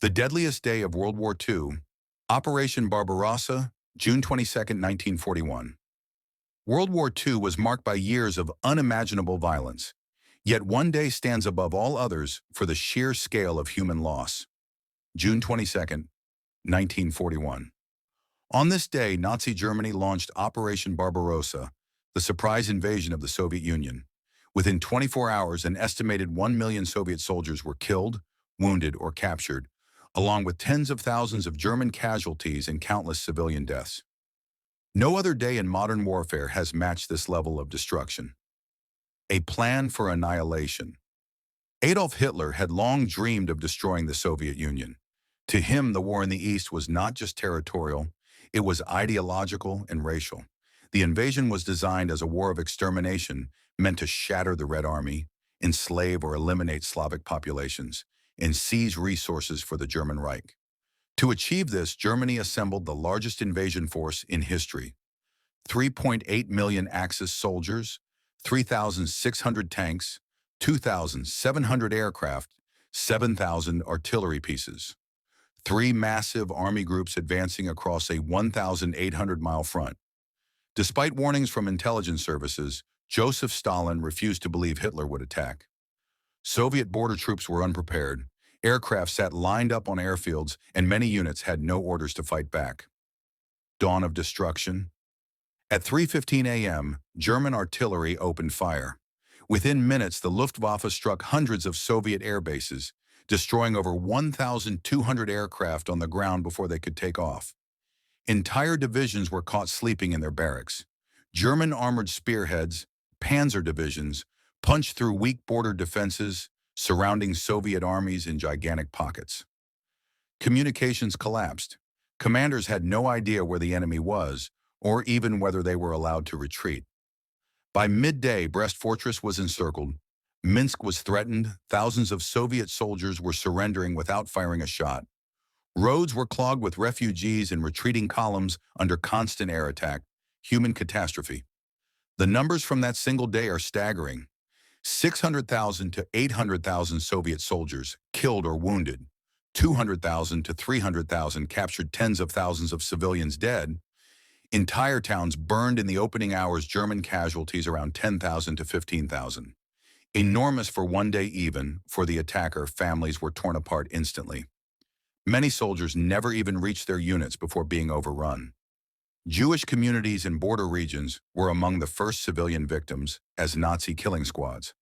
The deadliest day of World War II, Operation Barbarossa, June 22, 1941. World War II was marked by years of unimaginable violence, yet one day stands above all others for the sheer scale of human loss. June 22, 1941. On this day, Nazi Germany launched Operation Barbarossa, the surprise invasion of the Soviet Union. Within 24 hours, an estimated 1 million Soviet soldiers were killed, wounded, or captured, along with tens of thousands of German casualties and countless civilian deaths. No other day in modern warfare has matched this level of destruction. A plan for annihilation. Adolf Hitler had long dreamed of destroying the Soviet Union. To him, the war in the East was not just territorial, it was ideological and racial. The invasion was designed as a war of extermination meant to shatter the Red Army, enslave or eliminate Slavic populations, and seize resources for the German Reich. To achieve this, Germany assembled the largest invasion force in history. 3.8 million Axis soldiers, 3,600 tanks, 2,700 aircraft, 7,000 artillery pieces. Three massive army groups advancing across a 1,800-mile front. Despite warnings from intelligence services, Joseph Stalin refused to believe Hitler would attack. Soviet border troops were unprepared. Aircraft sat lined up on airfields, and many units had no orders to fight back. Dawn of destruction. At 3:15 a.m., German artillery opened fire. Within minutes, the Luftwaffe struck hundreds of Soviet air bases, destroying over 1,200 aircraft on the ground before they could take off. Entire divisions were caught sleeping in their barracks. German armored spearheads, panzer divisions, punched through weak border defenses, surrounding Soviet armies in gigantic pockets. Communications collapsed. Commanders had no idea where the enemy was, or even whether they were allowed to retreat. By midday, Brest Fortress was encircled. Minsk was threatened. Thousands of Soviet soldiers were surrendering without firing a shot. Roads were clogged with refugees and retreating columns under constant air attack. Human catastrophe. The numbers from that single day are staggering. 600,000 to 800,000 Soviet soldiers killed or wounded, 200,000 to 300,000 captured, tens of thousands of civilians dead. Entire towns burned in the opening hours, German casualties around 10,000 to 15,000. Enormous for one day even, for the attacker, families were torn apart instantly. Many soldiers never even reached their units before being overrun. Jewish communities in border regions were among the first civilian victims as Nazi killing squads.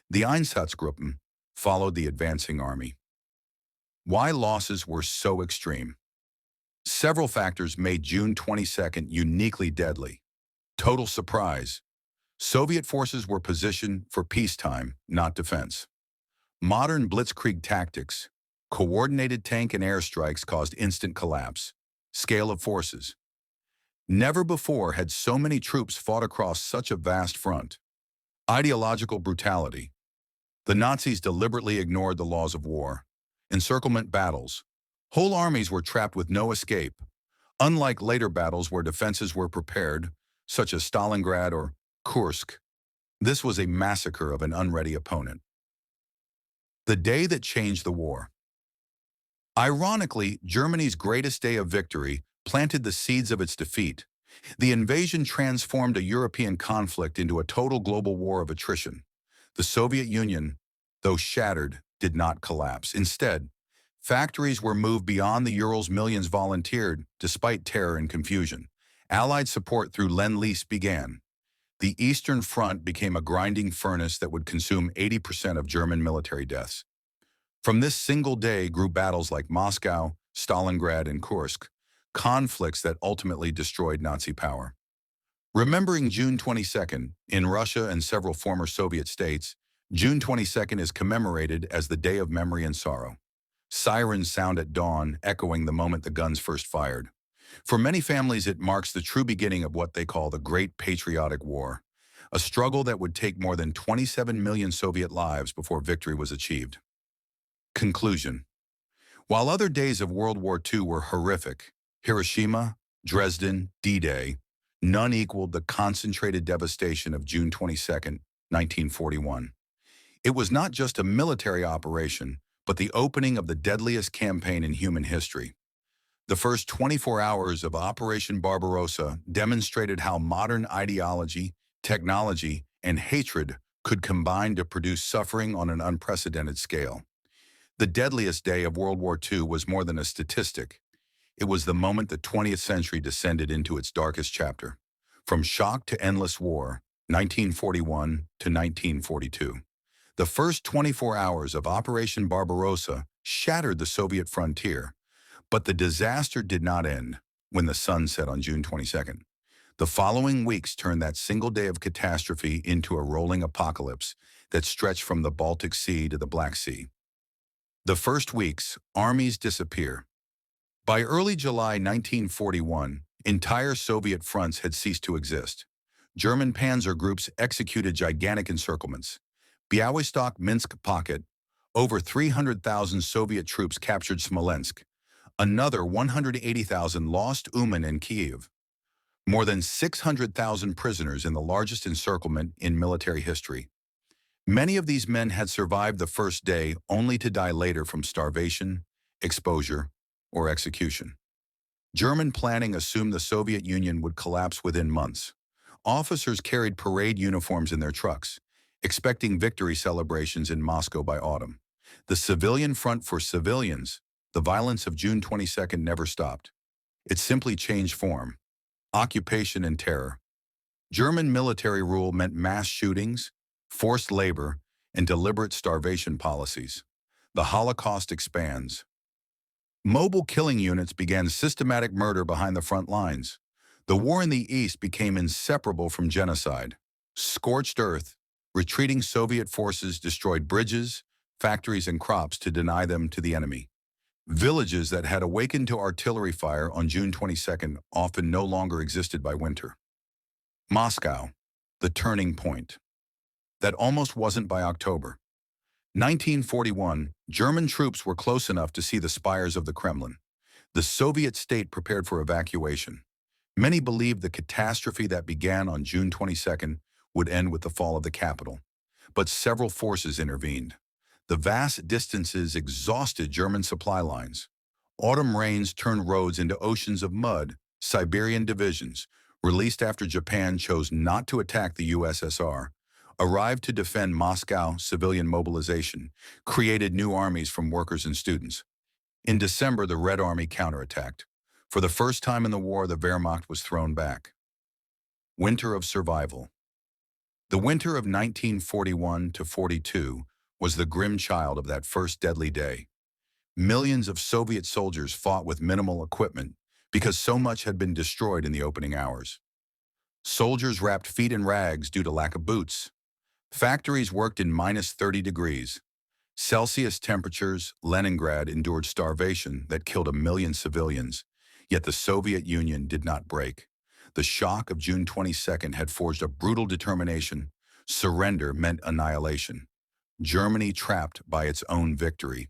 The Einsatzgruppen followed the advancing army. Why losses were so extreme? Several factors made June 22nd uniquely deadly. Total surprise. Soviet forces were positioned for peacetime, not defense. Modern blitzkrieg tactics, coordinated tank and airstrikes caused instant collapse. Scale of forces. Never before had so many troops fought across such a vast front. Ideological brutality. The Nazis deliberately ignored the laws of war. Encirclement battles. Whole armies were trapped with no escape. Unlike later battles where defenses were prepared, such as Stalingrad or Kursk, this was a massacre of an unready opponent. The day that changed the war. Ironically, Germany's greatest day of victory planted the seeds of its defeat. The invasion transformed a European conflict into a total global war of attrition. The Soviet Union, though shattered, did not collapse. Instead, factories were moved beyond the Urals. Millions volunteered, despite terror and confusion. Allied support through Lend-Lease began. The Eastern Front became a grinding furnace that would consume 80% of German military deaths. From this single day grew battles like Moscow, Stalingrad, and Kursk, conflicts that ultimately destroyed Nazi power. Remembering June 22nd, in Russia and several former Soviet states, June 22nd is commemorated as the Day of Memory and Sorrow. Sirens sound at dawn, echoing the moment the guns first fired. For many families, it marks the true beginning of what they call the Great Patriotic War, a struggle that would take more than 27 million Soviet lives before victory was achieved. Conclusion. While other days of World War II were horrific, Hiroshima, Dresden, D-Day, none equaled the concentrated devastation of June 22, 1941. It was not just a military operation, but the opening of the deadliest campaign in human history. The first 24 hours of Operation Barbarossa demonstrated how modern ideology, technology, and hatred could combine to produce suffering on an unprecedented scale. The deadliest day of World War II was more than a statistic. It was the moment the 20th century descended into its darkest chapter. From shock to endless war, 1941 to 1942. The first 24 hours of Operation Barbarossa shattered the Soviet frontier, but the disaster did not end when the sun set on June 22nd. The following weeks turned that single day of catastrophe into a rolling apocalypse that stretched from the Baltic Sea to the Black Sea. The first weeks, armies disappear. By early July 1941, entire Soviet fronts had ceased to exist. German panzer groups executed gigantic encirclements. Białystok-Minsk pocket, over 300,000 Soviet troops captured Smolensk. Another 180,000 lost Uman and Kyiv. More than 600,000 prisoners in the largest encirclement in military history. Many of these men had survived the first day only to die later from starvation, exposure, or execution. German planning assumed the Soviet Union would collapse within months. Officers carried parade uniforms in their trucks, expecting victory celebrations in Moscow by autumn. The civilian front for civilians, the violence of June 22nd never stopped. It simply changed form. Occupation and terror. German military rule meant mass shootings, forced labor, and deliberate starvation policies. The Holocaust expands. Mobile killing units began systematic murder behind the front lines. The war in the East became inseparable from genocide. Scorched earth, retreating Soviet forces destroyed bridges, factories, and crops to deny them to the enemy. Villages that had awakened to artillery fire on June 22nd often no longer existed by winter. Moscow, the turning point. That almost wasn't by October. 1941, German troops were close enough to see the spires of the Kremlin. The Soviet state prepared for evacuation. Many believed the catastrophe that began on June 22nd would end with the fall of the capital. But several forces intervened. The vast distances exhausted German supply lines. Autumn rains turned roads into oceans of mud. Siberian divisions, released after Japan chose not to attack the USSR, arrived to defend Moscow. Civilian mobilization created new armies from workers and students. In December, the Red Army counterattacked. For the first time in the war, the Wehrmacht was thrown back. Winter of survival. The winter of 1941 to 42 was the grim child of that first deadly day. Millions of Soviet soldiers fought with minimal equipment because so much had been destroyed in the opening hours. Soldiers wrapped feet in rags due to lack of boots. Factories worked in minus 30 degrees Celsius temperatures. Leningrad endured starvation that killed 1 million civilians, yet the Soviet Union did not break. The shock of June 22nd had forged a brutal determination. Surrender meant annihilation. Germany trapped by its own victory.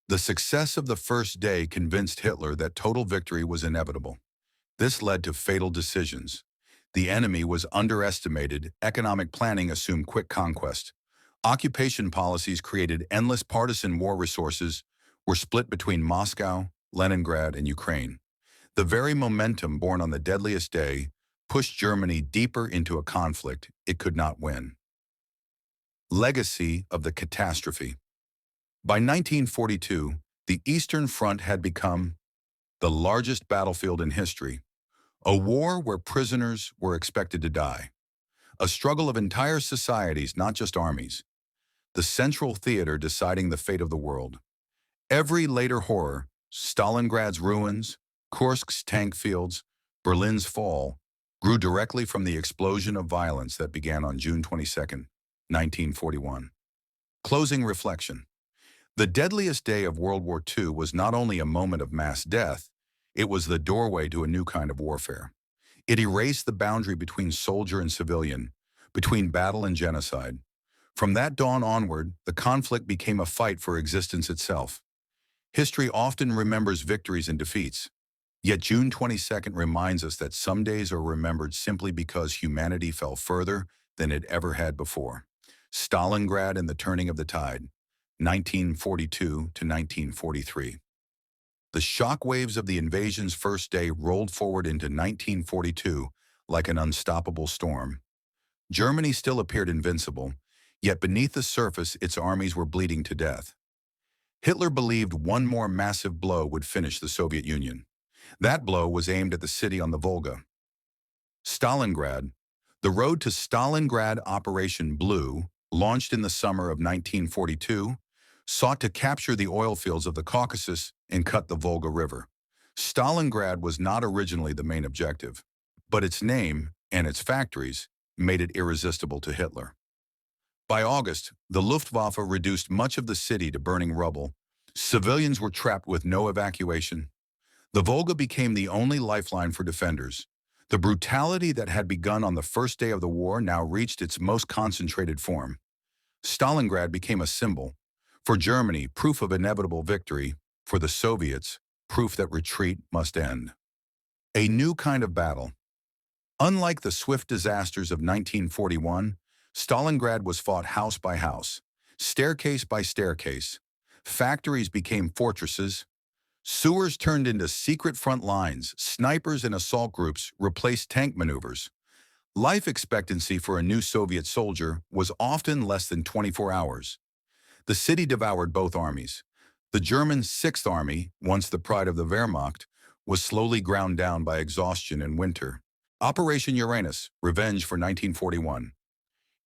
The success of the first day convinced Hitler that total victory was inevitable. This led to fatal decisions. The enemy was underestimated. Economic planning assumed quick conquest. Occupation policies created endless partisan war. Resources were split between Moscow, Leningrad, and Ukraine. The very momentum born on the deadliest day pushed Germany deeper into a conflict it could not win. Legacy of the catastrophe. By 1942, the Eastern Front had become the largest battlefield in history, a war where prisoners were expected to die, a struggle of entire societies, not just armies, the central theater deciding the fate of the world. Every later horror, Stalingrad's ruins, Kursk's tank fields, Berlin's fall, grew directly from the explosion of violence that began on June 22, 1941. Closing reflection. The deadliest day of World War II was not only a moment of mass death, it was the doorway to a new kind of warfare. It erased the boundary between soldier and civilian, between battle and genocide. From that dawn onward, the conflict became a fight for existence itself. History often remembers victories and defeats. Yet June 22nd reminds us that some days are remembered simply because humanity fell further than it ever had before. Stalingrad and the turning of the tide. 1942 to 1943. The shock waves of the invasion's first day rolled forward into 1942 like an unstoppable storm. Germany still appeared invincible, yet beneath the surface its armies were bleeding to death. Hitler believed one more massive blow would finish the Soviet Union. That blow was aimed at the city on the Volga. Stalingrad. The road to Stalingrad, Operation Blue, launched in the summer of 1942, sought to capture the oil fields of the Caucasus and cut the Volga River. Stalingrad was not originally the main objective, but its name and its factories made it irresistible to Hitler. By August, the Luftwaffe reduced much of the city to burning rubble. Civilians were trapped with no evacuation. The Volga became the only lifeline for defenders. The brutality that had begun on the first day of the war now reached its most concentrated form. Stalingrad became a symbol. For Germany, proof of inevitable victory. For the Soviets, proof that retreat must end. A new kind of battle. Unlike the swift disasters of 1941, Stalingrad was fought house by house, staircase by staircase. Factories became fortresses. Sewers turned into secret front lines. Snipers and assault groups replaced tank maneuvers. Life expectancy for a new Soviet soldier was often less than 24 hours. The city devoured both armies. The German Sixth Army, once the pride of the Wehrmacht, was slowly ground down by exhaustion and winter. Operation Uranus, revenge for 1941.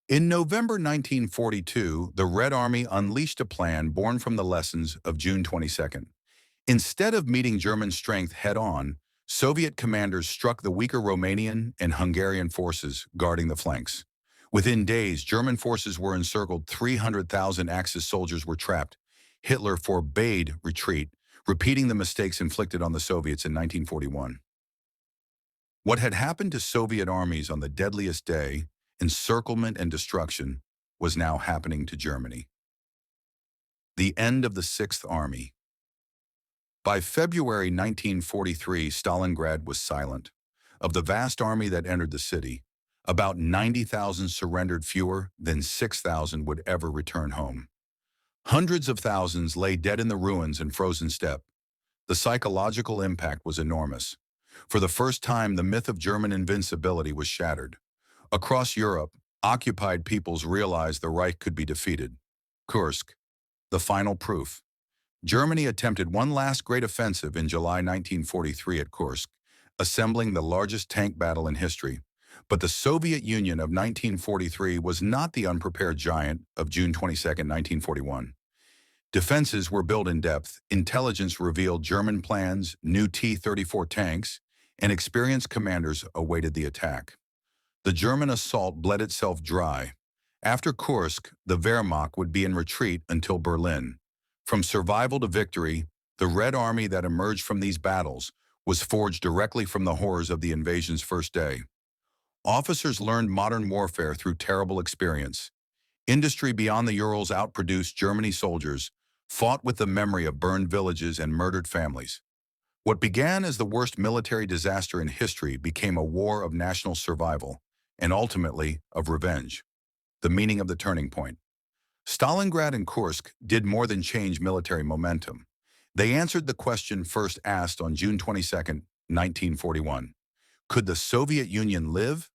In November 1942, the Red Army unleashed a plan born from the lessons of June 22. Instead of meeting German strength head-on, Soviet commanders struck the weaker Romanian and Hungarian forces guarding the flanks. Within days, German forces were encircled. 300,000 Axis soldiers were trapped. Hitler forbade retreat, repeating the mistakes inflicted on the Soviets in 1941. What had happened to Soviet armies on the deadliest day, encirclement and destruction, was now happening to Germany. The end of the Sixth Army. By February 1943, Stalingrad was silent. Of the vast army that entered the city, about 90,000 surrendered. Fewer than 6,000 would ever return home. Hundreds of thousands lay dead in the ruins and frozen steppe. The psychological impact was enormous. For the first time, the myth of German invincibility was shattered. Across Europe, occupied peoples realized the Reich could be defeated. Kursk, the final proof. Germany attempted one last great offensive in July 1943 at Kursk, assembling the largest tank battle in history. But the Soviet Union of 1943 was not the unprepared giant of June 22, 1941. Defenses were built in depth. Intelligence revealed German plans, new T-34 tanks, and experienced commanders awaited the attack. The German assault bled itself dry. After Kursk, the Wehrmacht would be in retreat until Berlin. From survival to victory, the Red Army that emerged from these battles was forged directly from the horrors of the invasion's first day. Officers learned modern warfare through terrible experience. Industry beyond the Urals outproduced Germany. Soldiers fought with the memory of burned villages and murdered families. What began as the worst military disaster in history became a war of national survival, and ultimately of revenge. The meaning of the turning point. Stalingrad and Kursk did more than change military momentum. They answered the question first asked on June 22, 1941. Could the Soviet Union live?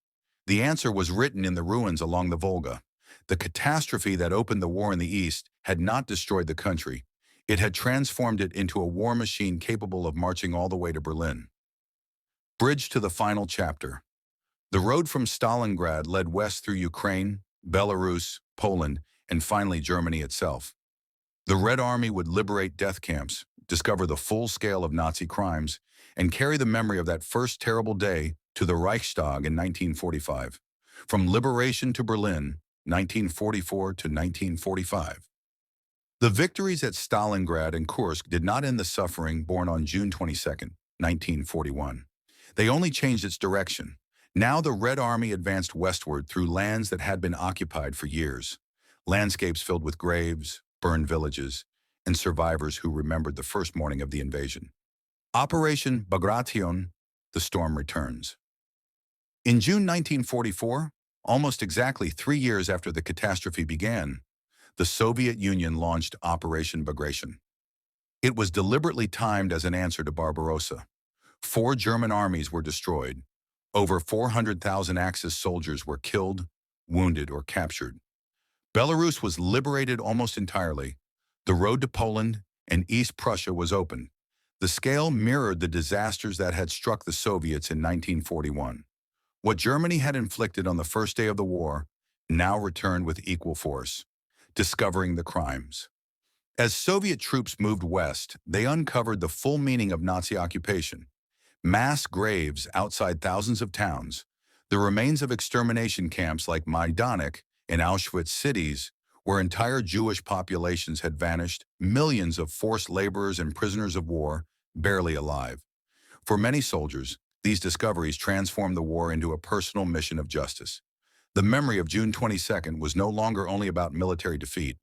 The answer was written in the ruins along the Volga. The catastrophe that opened the war in the East had not destroyed the country. It had transformed it into a war machine capable of marching all the way to Berlin. Bridge to the final chapter. The road from Stalingrad led west through Ukraine, Belarus, Poland, and finally Germany itself. The Red Army would liberate death camps, discover the full scale of Nazi crimes, and carry the memory of that first terrible day to the Reichstag in 1945. From liberation to Berlin, 1944 to 1945. The victories at Stalingrad and Kursk did not end the suffering born on June 22, 1941. They only changed its direction. Now the Red Army advanced westward through lands that had been occupied for years. Landscapes filled with graves, burned villages, and survivors who remembered the first morning of the invasion. Operation Barbarossa, the storm returns. In June 1944, almost exactly 3 years after the catastrophe began, the Soviet Union launched Operation Bagration. It was deliberately timed as an answer to Barbarossa. 4 German armies were destroyed. Over 400,000 Axis soldiers were killed, wounded, or captured. Belarus was liberated almost entirely. The road to Poland and East Prussia was open. The scale mirrored the disasters that had struck the Soviets in 1941. What Germany had inflicted on the first day of the war now returned with equal force, discovering the crimes. As Soviet troops moved west, they uncovered the full meaning of Nazi occupation. Mass graves outside thousands of towns, the remains of extermination camps like Majdanek and Auschwitz cities, where entire Jewish populations had vanished, millions of forced laborers and prisoners of war, barely alive. For many soldiers, these discoveries transformed the war into a personal mission of justice. The memory of June 22nd was no longer only about military defeat.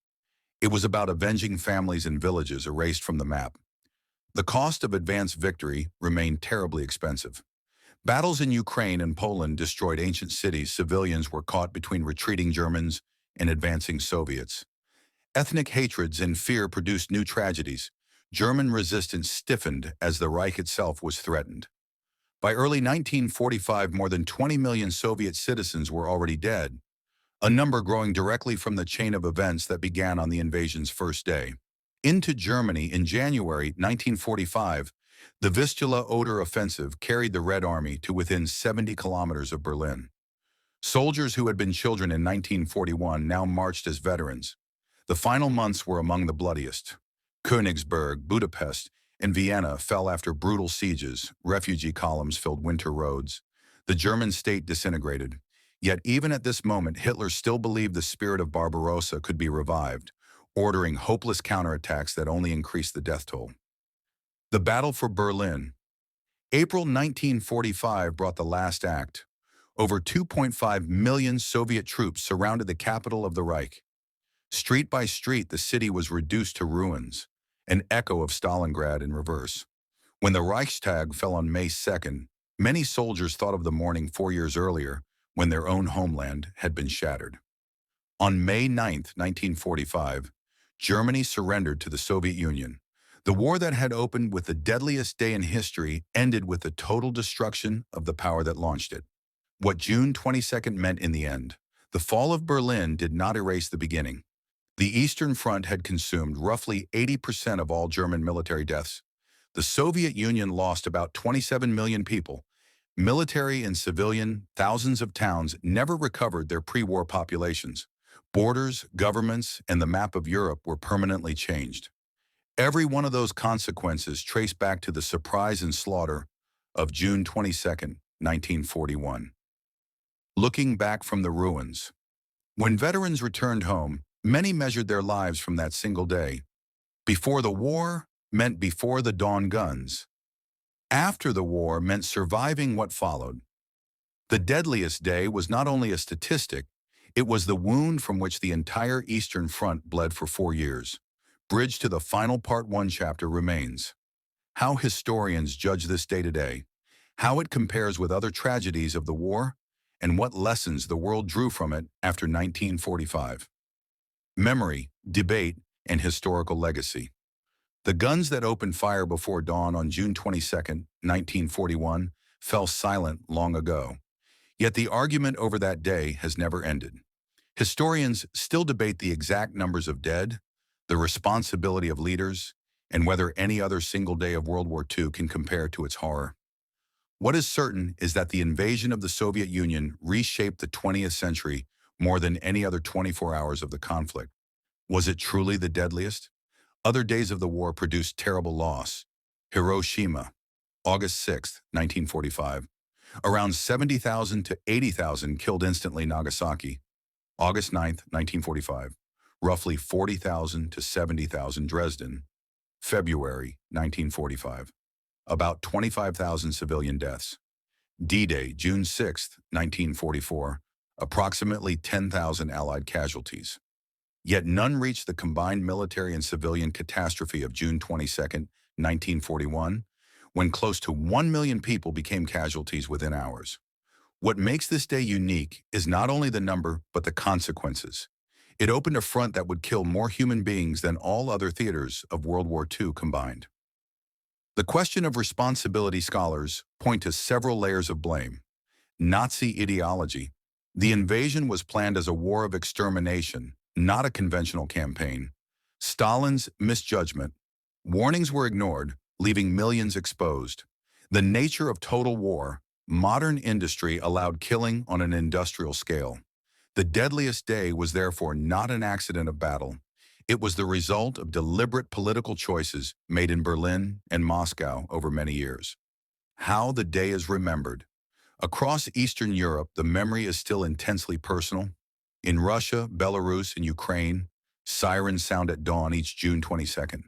It was about avenging families and villages erased from the map. The cost of advanced victory remained terribly expensive. Battles in Ukraine and Poland destroyed ancient cities. Civilians were caught between retreating Germans and advancing Soviets. Ethnic hatreds and fear produced new tragedies. German resistance stiffened as the Reich itself was threatened. By early 1945, more than 20 million Soviet citizens were already dead, a number growing directly from the chain of events that began on the invasion's first day. Into Germany in January 1945, the Vistula-Oder offensive carried the Red Army to within 70 kilometers of Berlin. Soldiers who had been children in 1941 now marched as veterans. The final months were among the bloodiest. Königsberg, Budapest, and Vienna fell after brutal sieges. Refugee columns filled winter roads. The German state disintegrated. Yet even at this moment, Hitler still believed the spirit of Barbarossa could be revived, ordering hopeless counterattacks that only increased the death toll. The Battle for Berlin. April 1945 brought the last act. Over 2.5 million Soviet troops surrounded the capital of the Reich. Street by street, the city was reduced to ruins, an echo of Stalingrad in reverse. When the Reichstag fell on May 2nd, many soldiers thought of the morning 4 years earlier, when their own homeland had been shattered. On May 9, 1945, Germany surrendered to the Soviet Union. The war that had opened with the deadliest day in history ended with the total destruction of the power that launched it. What June 22nd meant in the end, the fall of Berlin did not erase the beginning. The Eastern Front had consumed roughly 80% of all German military deaths. The Soviet Union lost about 27 million people. Military and civilian, thousands of towns never recovered their pre-war populations. Borders, governments, and the map of Europe were permanently changed. Every one of those consequences traced back to the surprise and slaughter of June 22nd, 1941. Looking back from the ruins. When veterans returned home, many measured their lives from that single day. Before the war meant before the dawn guns. After the war meant surviving what followed. The deadliest day was not only a statistic, it was the wound from which the entire Eastern Front bled for 4 years. Bridge to the final Part 1 chapter remains. How historians judge this day today, how it compares with other tragedies of the war, and what lessons the world drew from it after 1945. Memory, debate, and historical legacy. The guns that opened fire before dawn on June 22, 1941, fell silent long ago. Yet the argument over that day has never ended. Historians still debate the exact numbers of dead, the responsibility of leaders, and whether any other single day of World War II can compare to its horror. What is certain is that the invasion of the Soviet Union reshaped the 20th century more than any other 24 hours of the conflict. Was it truly the deadliest? Other days of the war produced terrible loss. Hiroshima, August 6, 1945. Around 70,000 to 80,000 killed instantly. Nagasaki, August 9, 1945. Roughly 40,000 to 70,000 Dresden, February 1945. About 25,000 civilian deaths. D-Day, June 6, 1944. Approximately 10,000 Allied casualties. Yet none reached the combined military and civilian catastrophe of June 22, 1941, when close to 1 million people became casualties within hours. What makes this day unique is not only the number, but the consequences. It opened a front that would kill more human beings than all other theaters of World War II combined. The question of responsibility scholars point to several layers of blame. Nazi ideology. The invasion was planned as a war of extermination, not a conventional campaign. Stalin's misjudgment. Warnings were ignored, leaving millions exposed. The nature of total war. Modern industry allowed killing on an industrial scale. The deadliest day was therefore not an accident of battle. It was the result of deliberate political choices made in Berlin and Moscow over many years. How the day is remembered. Across Eastern Europe, the memory is still intensely personal. In Russia, Belarus, and Ukraine, sirens sound at dawn each June 22nd.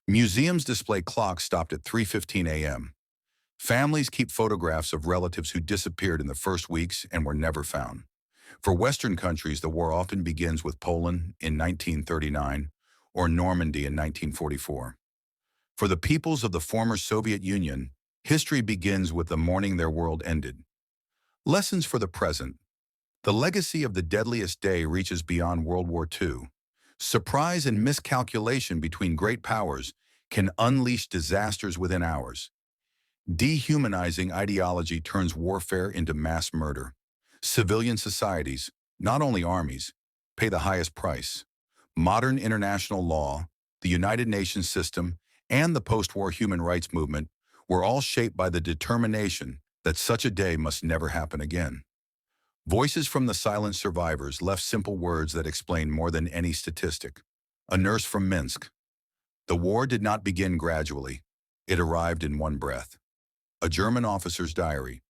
Museums display clocks stopped at 3:15 a.m. Families keep photographs of relatives who disappeared in the first weeks and were never found. For Western countries, the war often begins with Poland in 1939 or Normandy in 1944. For the peoples of the former Soviet Union, history begins with the morning their world ended. Lessons for the present. The legacy of the deadliest day reaches beyond World War II. Surprise and miscalculation between great powers can unleash disasters within hours. Dehumanizing ideology turns warfare into mass murder. Civilian societies, not only armies, pay the highest price. Modern international law, the United Nations system, and the post-war human rights movement were all shaped by the determination that such a day must never happen again. Voices from the silent survivors left simple words that explain more than any statistic. A nurse from Minsk. The war did not begin gradually. It arrived in one breath. A German officer's diary.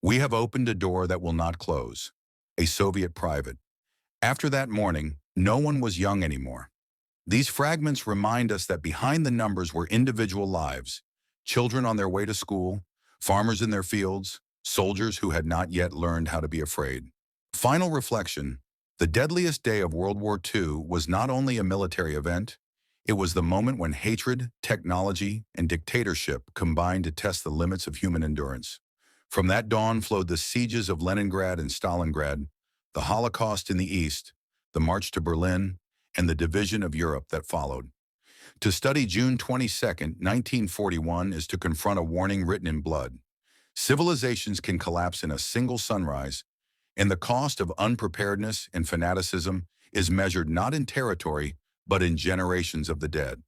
We have opened a door that will not close. A Soviet private. After that morning, no one was young anymore. These fragments remind us that behind the numbers were individual lives, children on their way to school, farmers in their fields, soldiers who had not yet learned how to be afraid. Final reflection. The deadliest day of World War II was not only a military event, it was the moment when hatred, technology, and dictatorship combined to test the limits of human endurance. From that dawn flowed the sieges of Leningrad and Stalingrad, the Holocaust in the East, the march to Berlin, and the division of Europe that followed. To study June 22, 1941 is to confront a warning written in blood. Civilizations can collapse in a single sunrise, and the cost of unpreparedness and fanaticism is measured not in territory, but in generations of the dead.